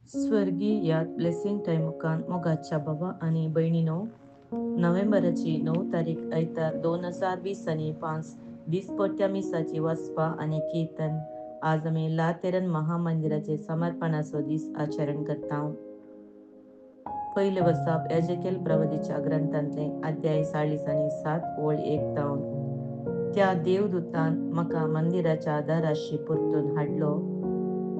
स्वर्गीयात blessing time मुखान मोगाच्या बाबा आणि भयणीनो, नोव्हेंबराची 9 तारीख आयतार 2020 आनी 5 दिसपट्ट्या मिसाची वसपा आणि कीर्तन. आज आमी लातेरन महामंदिराचे समर्पणाचो दीस आचरण करता. पहिले वसाप एजेकेल प्रवदीच्या ग्रंथांतले अध्याय 47 ओळ 1 तावन. त्या देवदूतान म्हाका मंदिराच्या दाराशी परतून हाडलो.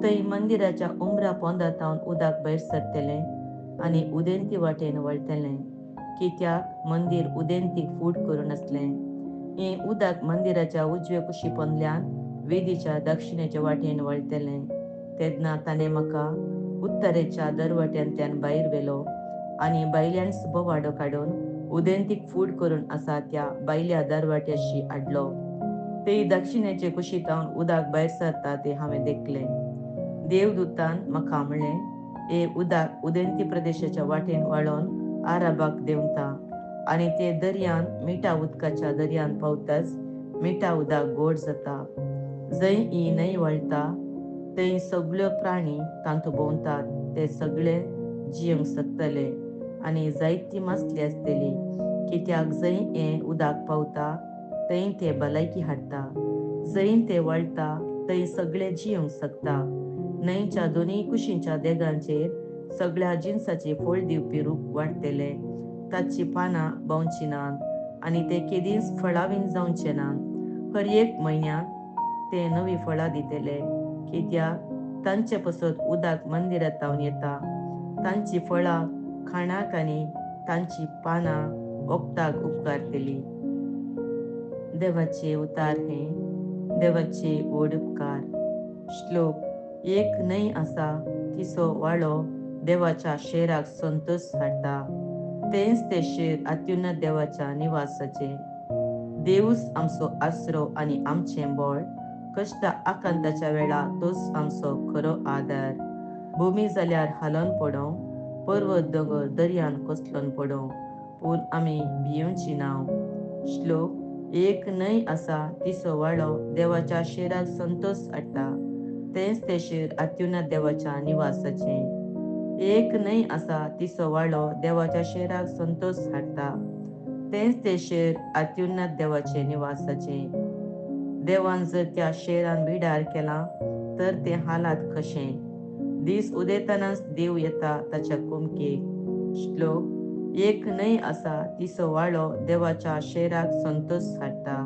थंय मंदिराच्या उमरा पोंदातावन उदक भायर सरतले आनी उदेंती वाटेन वळतले, कित्याक मंदिर उदेंतीक फूट करून असलें. हें उदक मंदिराच्या उजवे कुशी पोंदल्यान वेदीच्या दक्षिणेच्या वाटेन वळतलें. तेन्ना ताणें म्हाका उत्तरेच्या दरवट्यान भायर व्हेलो आनी भायल्यान बोवाडो काडून उदेंतीक फूट करून आसा त्या भायल्या दरवाट्याशी हाडलो. ते दक्षिणेचे कुशीतावन उदक भायर सरता ते हांवें देखलें. देवदूतान म्हाका म्हणलें, हे उदक उदेंती प्रदेशाच्या वाटेन वळोन आराबाक देंवता आनी ते दर्यान मिठा उदकाच्या दर्यान पावताच मिठा उदक गोड जाता. जंय ही न्हंय वळटा थंय सगळ्यो प्राणी तांतू भोंवतात ते सगळे जियेंक शकतले आनी जायती मासली आसतली, कित्याक जंय हें उदक पावता थंय ते भलायकी हाडटा. जंय ते वळटा थंय सगळे जियेंक शकता. न्हंयच्या दोनूय कुशींच्या देगांचेर सगळ्या जिनसाचे फळ दिवपी रूख वाडटले. ताची पानां भोंवची नात आनी ते केदींच फळावीन जावचे नात. हर एक म्हयन्याक ते नवी फळां दितले, कित्याक तांचे पासत उदक मंदिरांतावन येता. तांची फळां खाणाक आनी तांची पानां वखदाक उपकारतली. देवाचे उतार हे देवाचे व्हड उपकार. श्लोक. एक न्हंय आसा तिचो वाळो देवाच्या शेराक संतोष हाडटा. तेंच ते शेर अत्युन्नत देवाच्या निवासाचे. देवूच आमचो आसरो आनी आमचें बळ. कश्ट आकांताच्या वेळा तोच आमचो खरो आदार. भुमी जाल्यार हालोन पडों, पर्वत दोंगर दर्यान कोसलोन पडों, पूण आमी भियेवची नाव. श्लोक. एक न्हंय आसा तिचो वाळो देवाच्या शेराक संतोष हाडटा. तेंच ते शेर अत्युन्नत देवाच्या निवासाचे. एक न्हंय आसा तिचो वाळो देवाच्या शेराक संतोष हाडटा. तेंच ते शेर अत्युन्नत देवाचे निवासाचे. देवान जर त्या शेरान बिडार केला तर ते हालात कशें. दीस उदेतानाच देव येता ताच्या कुमकेक. श्लोक. एक न्हंय आसा तिचो वाळो देवाच्या शेराक संतोष हाडटा.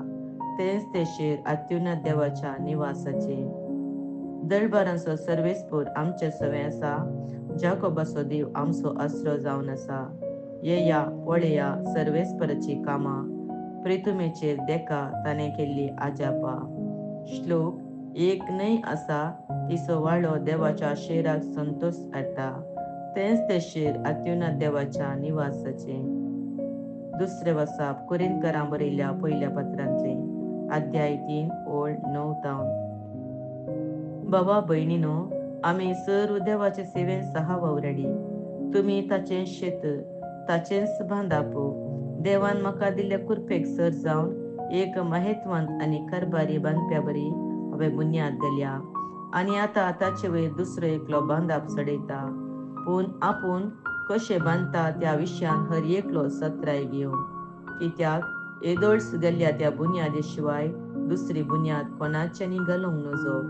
तेंच ते शेर अत्युन्नत देवाच्या निवासाचे. दळबारांचो सर्वेस्पूर आमचे सवे आसा. जाकोबाचो देव आमचो आसरो जावन आसा. येया पळया सर्वेस्पराची कामां, प्रितुमेचेर देका ताणें केल्ली आजापां. श्लोक. एक न्हंय आसा तिचो वाळो देवाच्या शेराक संतोष हाडटा. तेंच ते शेर अत्युन्नत देवाच्या निवासाचे. दुसरे वसाप कुरिंथकारांक बरयल्ल्या पयल्या पत्रांतले अध्याय 3 ओळ 9 तावन. बाबा भयणीनो, आमी सर देवाचे सेवेन साहा वावरडी. तुमी ताचें शेत, ताचेंच बांदाप. देवान म्हाका दिल्ले कुरपेक सर जावन एक महेत्वान आनी कारभारी बांदप्या बरी हांवें बुन्याद घाल्या. आनी आतां ताचे वयर दुसरो एकलो बांदाप चडयता. पूण आपूण कशें बांदता त्या विशयान हर एकलो सत्राय घेवं, कित्याक येदोळस घाल्ल्या त्या बुन्यादे शिवाय दुसरी बुन्याद कोणाच्यानी घालूंक नजो.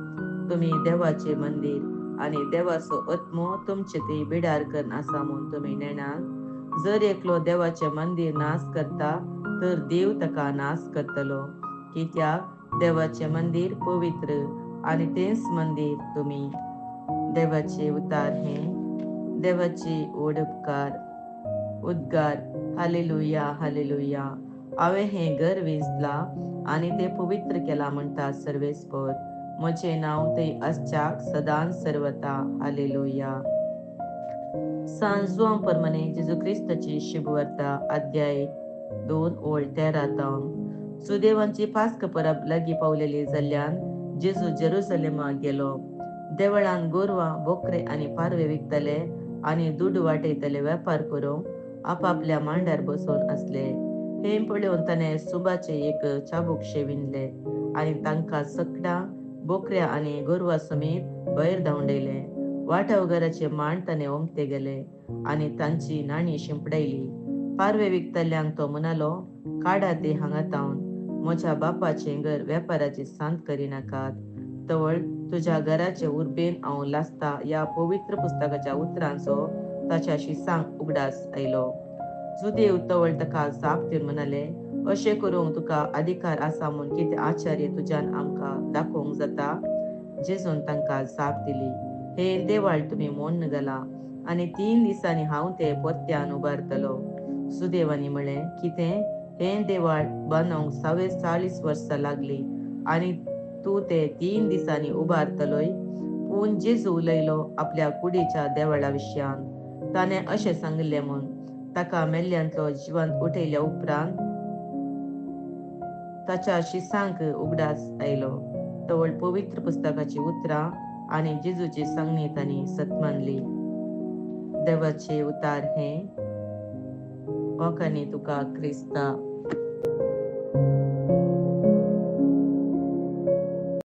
तुमी देवाचे मंदिर आनी देवाचो आत्मो तुमचे थंय बिडार करून आसा म्हूण तुमी नेणात. जर एकलो देवाचे मंदिर नाश करता तर देव ताका नाश करतलो, कित्याक देवाचे मंदिर पवित्र आनी तेंच मंदिर तुमी. देवाचे उतार हे देवाचे व्हड उपकार. उद्गार. Hallelujah hallelujah. हांवें हें घर वेंचलां आनी तें पवित्र केलां म्हणटा सर्वेस्पर. म्हजें नांव थंय आसच्याक सदांच सर्वता. हालेलुया. सांजुआं परमने जेजू क्रिस्ताची शिबवार्ता अध्याय 2 ओळ 13 तावन. सुदैवांची पास्क परब लागीं पावलेली जाल्ल्यान जेजू जेरुसलेमाक गेलो. देवळान गोरवां, बोकरे आनी पारवे विकतले आनी दूद वांटयतले वेपार करूंक आपापल्या मांड्यार बसून आसले. हें पळोवन ताणें सुबाचे एक चाबूक शेविल्ले आनी तांकां सकडां बोकऱ्या आनी गोरवां समेत भायर धांवडयले. वाटावघराचे मांड ताणे ओमते गेले आणि तांची नाणी शिंपडयली. पारवे विकतल्यांक तो म्हणालो, काडा ते हांगातावन, म्हज्या बापाचें घर वेपाराची सांत करिनाकात. तवळ तुझ्या घराचे उर्बेन हांव लासता या पवित्र पुस्तकाच्या उतरांचो ताच्या शिसांक उगडास आयलो. जुदेव तवळ ताका जाप दिवन म्हणाले, अशें करूंक तुका अधिकार आसा म्हूण कितें आश्चर्य तुज्यान आमकां दाखोवंक जाता? जेजून तांकां जाप दिली, हे देवाळ तुमी मोडून घाला आनी 3 दिसांनी हांव ते परत्यान उबारतलो. सुदैवानी म्हळें, कितें? हें देवाळ बांदूंक 40 वर्सां लागली आनी तूं ते 3 दिसांनी उबारतलोय? पूण जेजू उलयलो आपल्या कुडीच्या देवाळा विशयान. ताणें अशें सांगिल्लें म्हूण ताका मेल्ल्यांतलो जिवंत उठयल्या उपरांत ताच्या शिसांक उगडास आयलो. तवळ पवित्र पुस्तकाची उतरां आनी जेजूची सांगणी तांणी सत मानली. देवाचे उतार हे. ओकानी तुका क्रिस्ता.